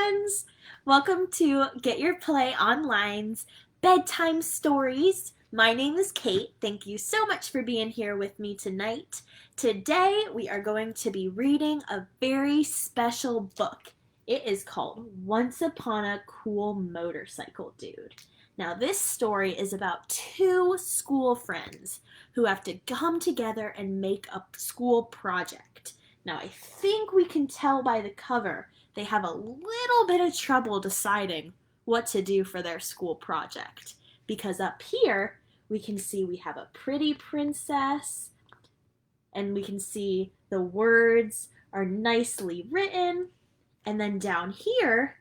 friends! Welcome to Get Your Play Online's Bedtime Stories. My name is Kate. Thank you so much for being here with me tonight. Today we are going to be reading a very special book. It is called Once Upon a Cool Motorcycle Dude. Now this story is about two school friends who have to come together and make a school project. Now I think we can tell by the cover they have a little bit of trouble deciding what to do for their school project. Because up here, we can see we have a pretty princess, and we can see the words are nicely written. And then down here,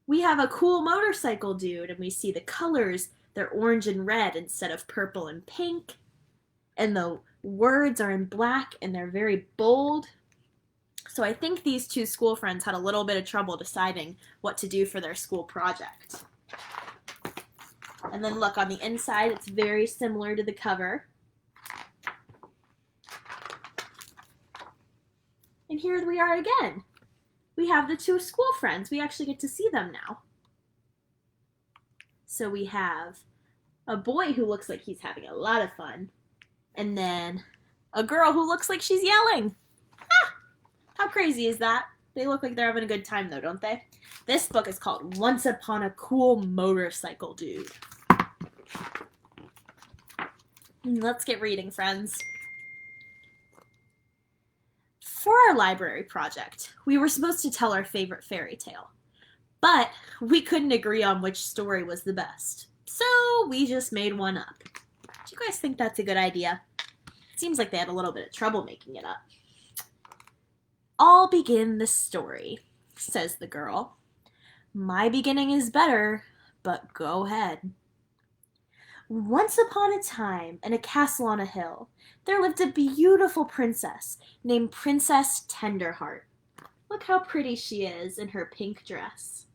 we have a cool motorcycle dude, and we see the colors, they're orange and red instead of purple and pink. And the words are in black, and they're very bold. So I think these two school friends had a little bit of trouble deciding what to do for their school project. And then look, on the inside, it's very similar to the cover. And here we are again. We have the two school friends. We actually get to see them now. So we have a boy who looks like he's having a lot of fun. And then a girl who looks like she's yelling. How crazy is that? They look like they're having a good time though, don't they? This book is called Once Upon a Cool Motorcycle Dude. Let's get reading, friends. For our library project, we were supposed to tell our favorite fairy tale. But we couldn't agree on which story was the best. So we just made one up. Do you guys think that's a good idea? It seems like they had a little bit of trouble making it up. I'll begin the story, says the girl. My beginning is better, but go ahead. Once upon a time, in a castle on a hill, there lived a beautiful princess named Princess Tenderheart. Look how pretty she is in her pink dress.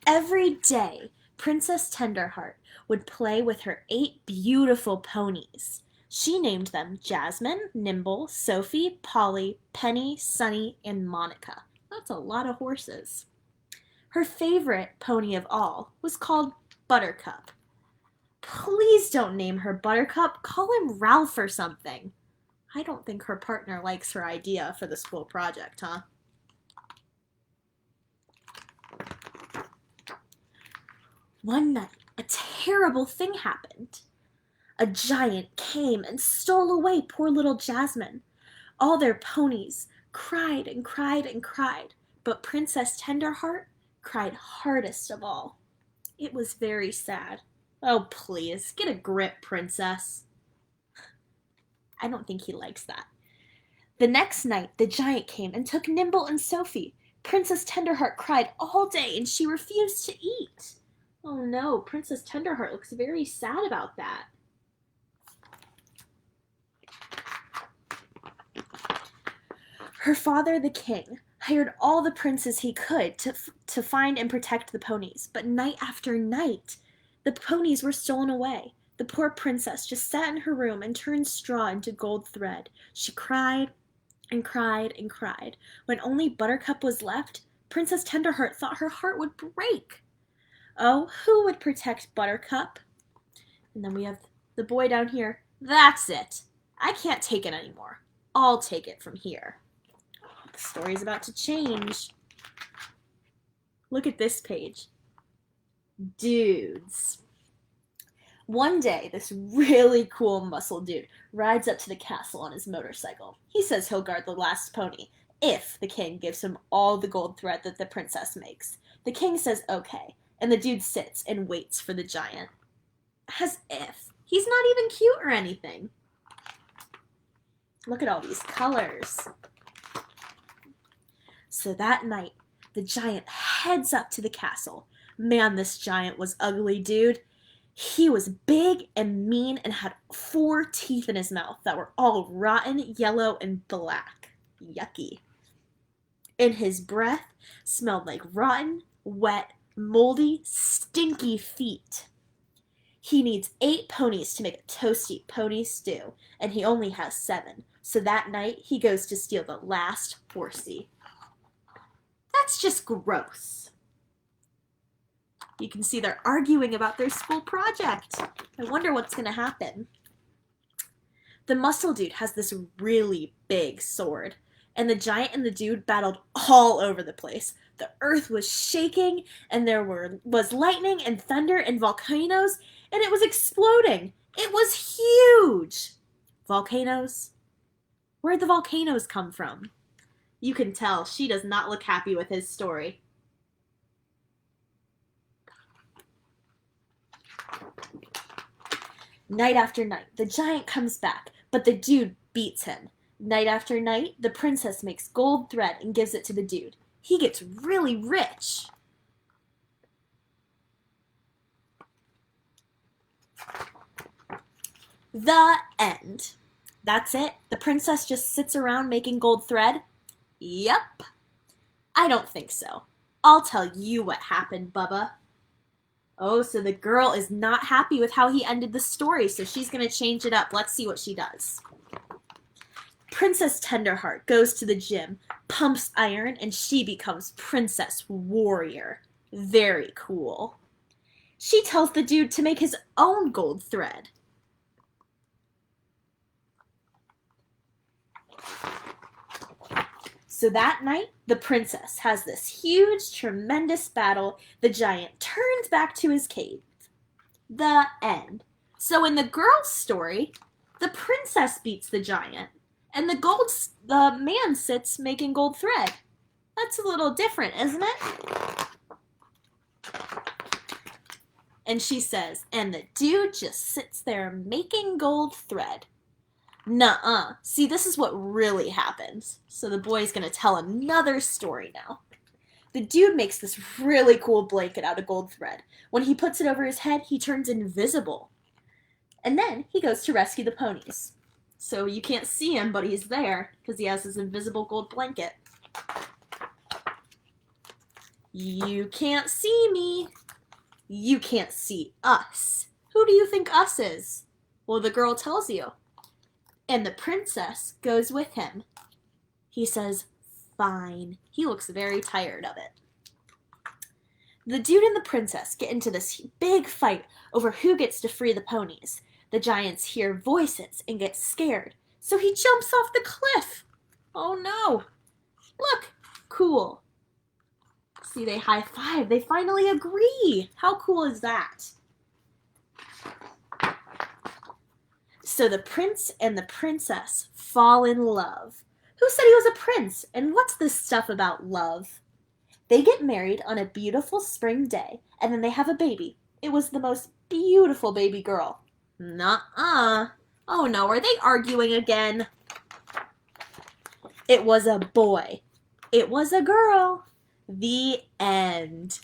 Every day, Princess Tenderheart would play with her 8 beautiful ponies. She named them Jasmine, Nimble, Sophie, Polly, Penny, Sunny, and Monica. That's a lot of horses. Her favorite pony of all was called Buttercup. Please don't name her Buttercup. Call him Ralph or something. I don't think her partner likes her idea for the school project, huh? One night, a terrible thing happened. A giant came and stole away poor little Jasmine. All their ponies cried and cried and cried, but Princess Tenderheart cried hardest of all. It was very sad. Oh, please, get a grip, princess. I don't think he likes that. The next night, the giant came and took Nimble and Sophie. Princess Tenderheart cried all day and she refused to eat. Oh no, Princess Tenderheart looks very sad about that. Her father, the king, hired all the princes he could to find and protect the ponies, but night after night, the ponies were stolen away. The poor princess just sat in her room and turned straw into gold thread. She cried and cried and cried. When only Buttercup was left, Princess Tenderheart thought her heart would break. Oh, who would protect Buttercup? And then we have the boy down here. That's it. I can't take it anymore. I'll take it from here. The story's about to change. Look at this page. Dudes. One day, this really cool muscle dude rides up to the castle on his motorcycle. He says he'll guard the last pony if the king gives him all the gold thread that the princess makes. The king says okay, and the dude sits and waits for the giant. As if. He's not even cute or anything. Look at all these colors. So that night, the giant heads up to the castle. Man, this giant was ugly, dude. He was big and mean and had 4 teeth in his mouth that were all rotten, yellow, and black. Yucky. And his breath smelled like rotten, wet, moldy, stinky feet. He needs 8 ponies to make a toasty pony stew, and he only has 7. So that night, he goes to steal the last horsey. That's just gross. You can see they're arguing about their school project. I wonder what's going to happen. The muscle dude has this really big sword, and the giant and the dude battled all over the place. The earth was shaking, and there was lightning and thunder and volcanoes, and it was exploding. It was huge. Volcanoes? Where'd the volcanoes come from? You can tell she does not look happy with his story. Night after night, the giant comes back, but the dude beats him. Night after night, the princess makes gold thread and gives it to the dude. He gets really rich. The end. That's it? The princess just sits around making gold thread? Yep. I don't think so. I'll tell you what happened, Bubba. Oh, so the girl is not happy with how he ended the story, so she's going to change it up. Let's see what she does. Princess Tenderheart goes to the gym, pumps iron, and she becomes Princess Warrior. Very cool. She tells the dude to make his own gold thread. So that night, the princess has this huge, tremendous battle. The giant turns back to his cave. The end. So in the girl's story, the princess beats the giant, and the man sits making gold thread. That's a little different, isn't it? And she says, and the dude just sits there making gold thread. Nuh-uh. See, this is what really happens. So the boy's gonna tell another story now. The dude makes this really cool blanket out of gold thread. When he puts it over his head, he turns invisible. And then he goes to rescue the ponies. So you can't see him, but he's there because he has his invisible gold blanket. You can't see me. You can't see us. Who do you think us is? Well, the girl tells you. And the princess goes with him. He says, fine. He looks very tired of it. The dude and the princess get into this big fight over who gets to free the ponies. The giants hear voices and get scared, so he jumps off the cliff. Oh no. Look, cool. See, they high five. They finally agree. How cool is that? So the prince and the princess fall in love. Who said he was a prince? And what's this stuff about love? They get married on a beautiful spring day, and then they have a baby. It was the most beautiful baby girl. Nuh-uh. Oh no, are they arguing again? It was a boy. It was a girl. The end.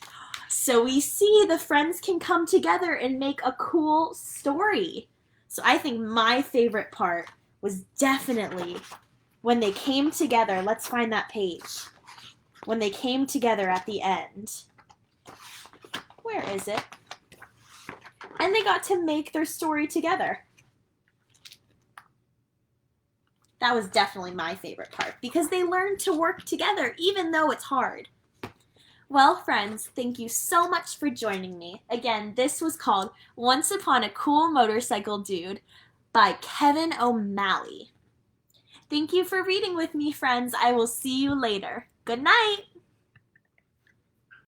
So we see the friends can come together and make a cool story. So I think my favorite part was definitely when they came together. Let's find that page. When they came together at the end. Where is it? And they got to make their story together. That was definitely my favorite part because they learned to work together even though it's hard. Well, friends, thank you so much for joining me. Again, this was called Once Upon a Cool Motorcycle Dude by Kevin O'Malley. Thank you for reading with me, friends. I will see you later. Good night.